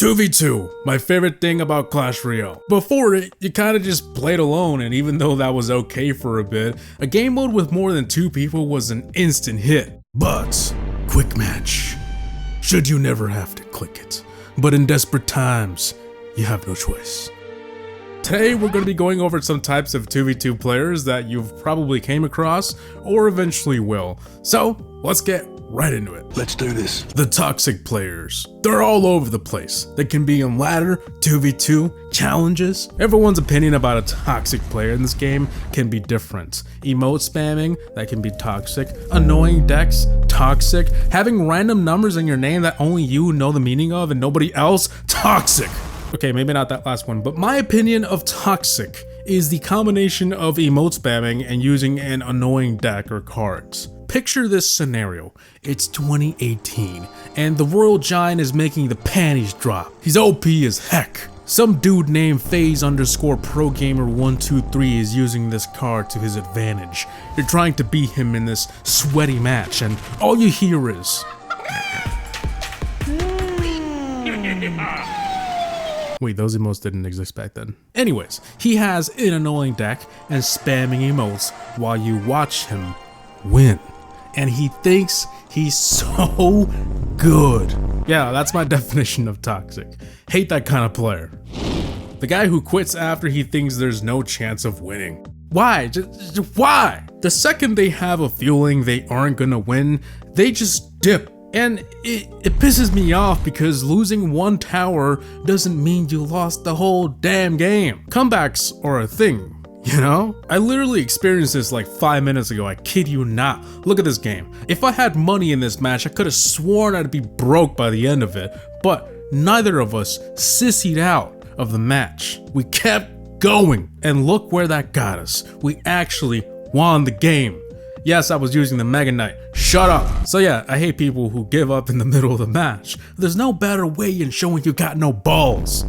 2v2, my favorite thing about Clash Royale. Before it, you kinda just played alone, and even though that was okay for a bit, a game mode with more than 2 people was an instant hit. But, quick match. Should you never have to click it. But in desperate times, you have no choice. Today we're going to be going over some types of 2v2 players that you've probably came across, or eventually will. So, let's get right into it. Let's do this. The toxic players. They're all over the place. They can be in ladder, 2v2, challenges. Everyone's opinion about a toxic player in this game can be different. Emote spamming, that can be toxic. Annoying decks, toxic. Having random numbers in your name that only you know the meaning of and nobody else, toxic. Okay, maybe not that last one, but my opinion of toxic is the combination of emote spamming and using an annoying deck or cards. Picture this scenario. It's 2018, and the Royal Giant is making the panties drop. He's OP as heck. Some dude named FaZe_ProGamer123 is using this card to his advantage. You're trying to beat him in this sweaty match, and all you hear is... Wait, those emotes didn't exist back then. Anyways, he has an annoying deck and spamming emotes while you watch him win. And he thinks he's so good. Yeah, that's my definition of toxic. Hate that kind of player. The guy who quits after he thinks there's no chance of winning. Why? Just why? The second they have a feeling they aren't gonna win, they just dip. And it pisses me off because losing one tower doesn't mean you lost the whole damn game. Comebacks are a thing, you know? I literally experienced this like 5 minutes ago, I kid you not. Look at this game. If I had money in this match, I could have sworn I'd be broke by the end of it, but neither of us sissied out of the match. We kept going, and look where that got us. We actually won the game. Yes, I was using the Mega Knight. Shut up. So yeah, I hate people who give up in the middle of the match. There's no better way in showing you got no balls.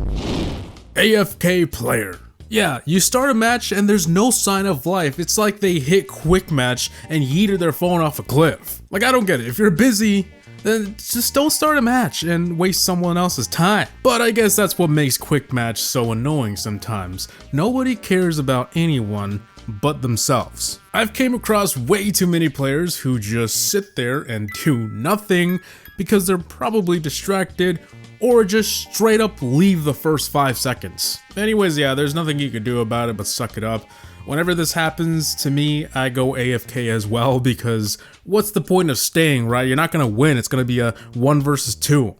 AFK player. Yeah, you start a match and there's no sign of life. It's like they hit quick match and yeeted their phone off a cliff. Like, I don't get it. If you're busy, then just don't start a match and waste someone else's time. But I guess that's what makes quick match so annoying sometimes. Nobody cares about anyone but themselves. I've came across way too many players who just sit there and do nothing because they're probably distracted or just straight up leave the first 5 seconds. Anyways, yeah, there's nothing you can do about it but suck it up. Whenever this happens to me, I go AFK as well because what's the point of staying, right? You're not gonna win, it's gonna be a 1 versus 2.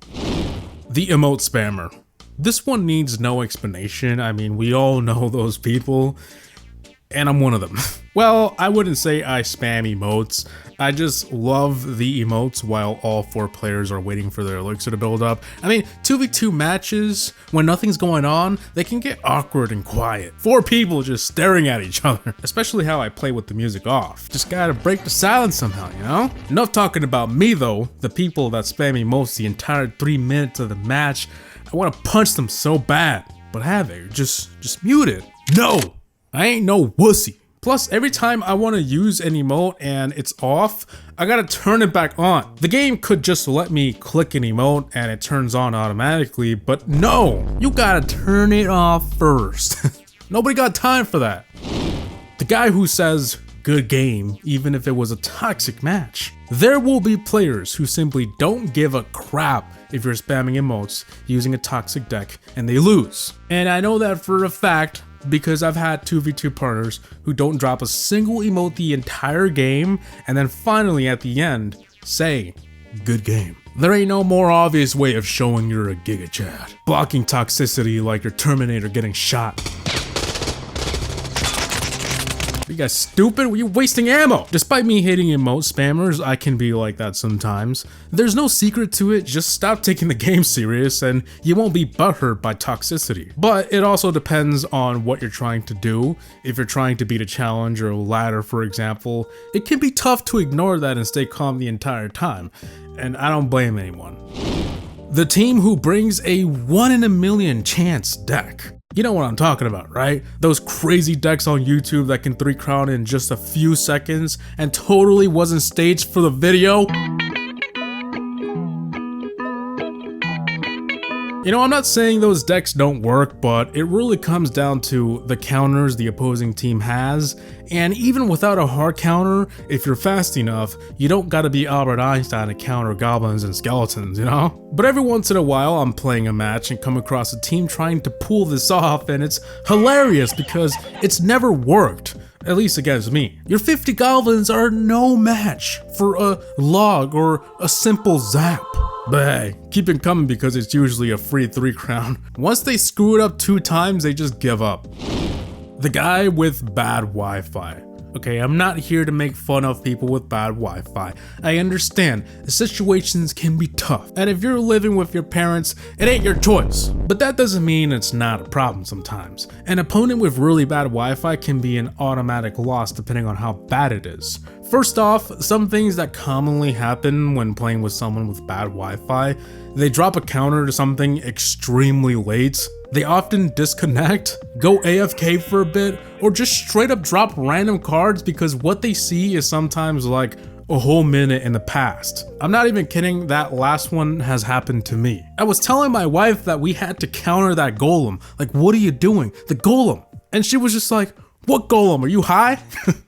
The emote spammer. This one needs no explanation. I mean, we all know those people. And I'm one of them. Well, I wouldn't say I spam emotes. I just love the emotes while all 4 players are waiting for their elixir to build up. I mean, 2v2 matches, when nothing's going on, they can get awkward and quiet. 4 people just staring at each other. Especially how I play with the music off. Just gotta break the silence somehow, you know? Enough talking about me though. The people that spam emotes the entire 3 minutes of the match, I wanna punch them so bad. But Havoc, just mute it. No! I ain't no wussy. Plus, every time I want to use an emote and it's off, I gotta turn it back on. The game could just let me click an emote and it turns on automatically, but no, you gotta turn it off first. Nobody got time for that. The guy who says, good game, even if it was a toxic match. There will be players who simply don't give a crap if you're spamming emotes using a toxic deck and they lose. And I know that for a fact, because I've had 2v2 partners who don't drop a single emote the entire game and then finally at the end say, good game. There ain't no more obvious way of showing you're a Giga Chad. Blocking toxicity like your Terminator getting shot. You guys stupid? Were you wasting ammo? Despite me hating emote spammers, I can be like that sometimes. There's no secret to it, just stop taking the game serious and you won't be butthurt by toxicity. But it also depends on what you're trying to do. If you're trying to beat a challenge or a ladder, for example, it can be tough to ignore that and stay calm the entire time. And I don't blame anyone. The team who brings a 1 in a million chance deck. You know what I'm talking about, right? Those crazy decks on YouTube that can 3 crown in just a few seconds and totally wasn't staged for the video. You know, I'm not saying those decks don't work, but it really comes down to the counters the opposing team has, and even without a hard counter, if you're fast enough, you don't gotta be Albert Einstein to counter goblins and skeletons, you know? But every once in a while, I'm playing a match and come across a team trying to pull this off, and it's hilarious because it's never worked. At least against me. Your 50 goblins are no match for a log or a simple zap. But hey, keep it coming because it's usually a free 3 crown. Once they screw it up 2 times, they just give up. The guy with bad Wi-Fi. Okay, I'm not here to make fun of people with bad Wi-Fi. I understand the situations can be tough, and if you're living with your parents, it ain't your choice. But that doesn't mean it's not a problem sometimes. An opponent with really bad Wi-Fi can be an automatic loss depending on how bad it is. First off, some things that commonly happen when playing with someone with bad Wi-Fi, they drop a counter to something extremely late. They often disconnect, go AFK for a bit, or just straight up drop random cards because what they see is sometimes like a whole minute in the past. I'm not even kidding, that last one has happened to me. I was telling my wife that we had to counter that golem. Like, what are you doing? The golem. And she was just like, what golem? Are you high?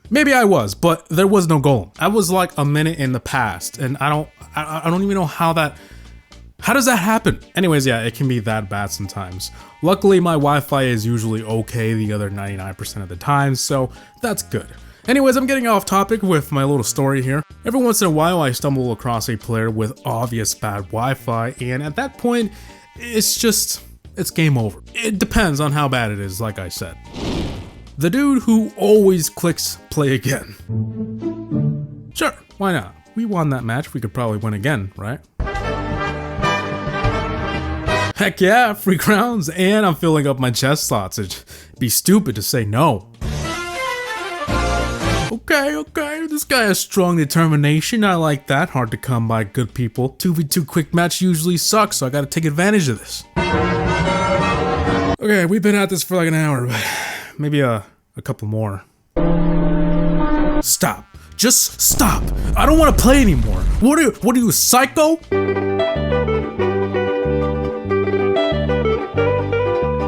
Maybe I was, but there was no golem. I was like a minute in the past, and I don't even know how does that happen? Anyways, yeah, it can be that bad sometimes. Luckily, my Wi-Fi is usually okay the other 99% of the time, so that's good. Anyways, I'm getting off topic with my little story here. Every once in a while, I stumble across a player with obvious bad Wi-Fi, and at that point, it's game over. It depends on how bad it is, like I said. The dude who always clicks play again. Sure, why not? We won that match, we could probably win again, right? Heck yeah, 3 crowns, and I'm filling up my chest slots. It'd be stupid to say no. Okay, this guy has strong determination, I like that. Hard to come by good people. 2v2 quick match usually sucks, so I gotta take advantage of this. Okay, we've been at this for like an hour, but maybe a couple more. Stop. Just stop. I don't want to play anymore. What are you, psycho?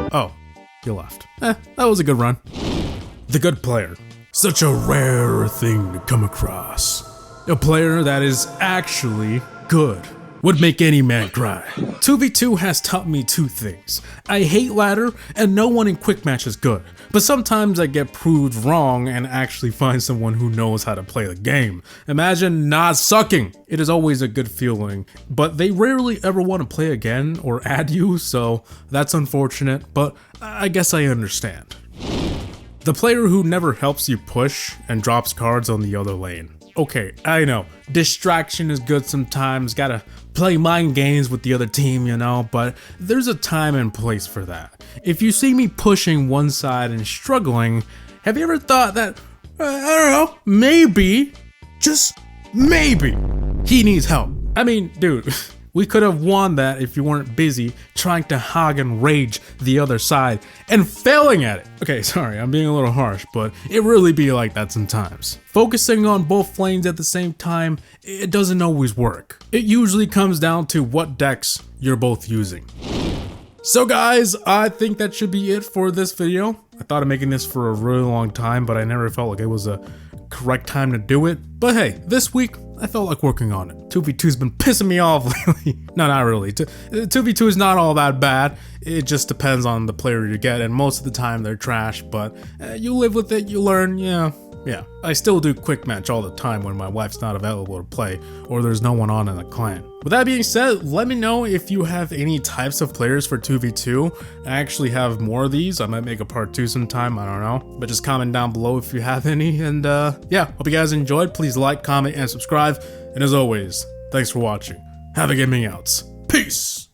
Oh, you left. That was a good run. The good player. Such a rare thing to come across. A player that is actually good. Would make any man cry. 2v2 has taught me 2 things. I hate ladder, and no one in quick match is good. But sometimes I get proved wrong and actually find someone who knows how to play the game. Imagine not sucking. It is always a good feeling, but they rarely ever want to play again or add you, so that's unfortunate, but I guess I understand. The player who never helps you push and drops cards on the other lane. Okay, I know, distraction is good sometimes, gotta play mind games with the other team, you know, but there's a time and place for that. If you see me pushing one side and struggling, have you ever thought that, I don't know, maybe, just maybe, he needs help? I mean, dude, we could have won that if you weren't busy trying to hog and rage the other side and failing at it. Okay, sorry, I'm being a little harsh, but it really be like that sometimes. Focusing on both lanes at the same time, it doesn't always work. It usually comes down to what decks you're both using. So guys, I think that should be it for this video. I thought of making this for a really long time, but I never felt like it was a correct time to do it. But hey, this week, I felt like working on it. 2v2's been pissing me off lately. No, not really. 2v2 is not all that bad. It just depends on the player you get, and most of the time they're trash, but you live with it, you learn, yeah. I still do quick match all the time when my wife's not available to play, or there's no one on in the clan. With that being said, let me know if you have any types of players for 2v2. I actually have more of these. I might make a part 2 sometime, I don't know. But just comment down below if you have any, and yeah, hope you guys enjoyed. Please like, comment, and subscribe. And as always, thanks for watching. Havoc Gaming out. Peace!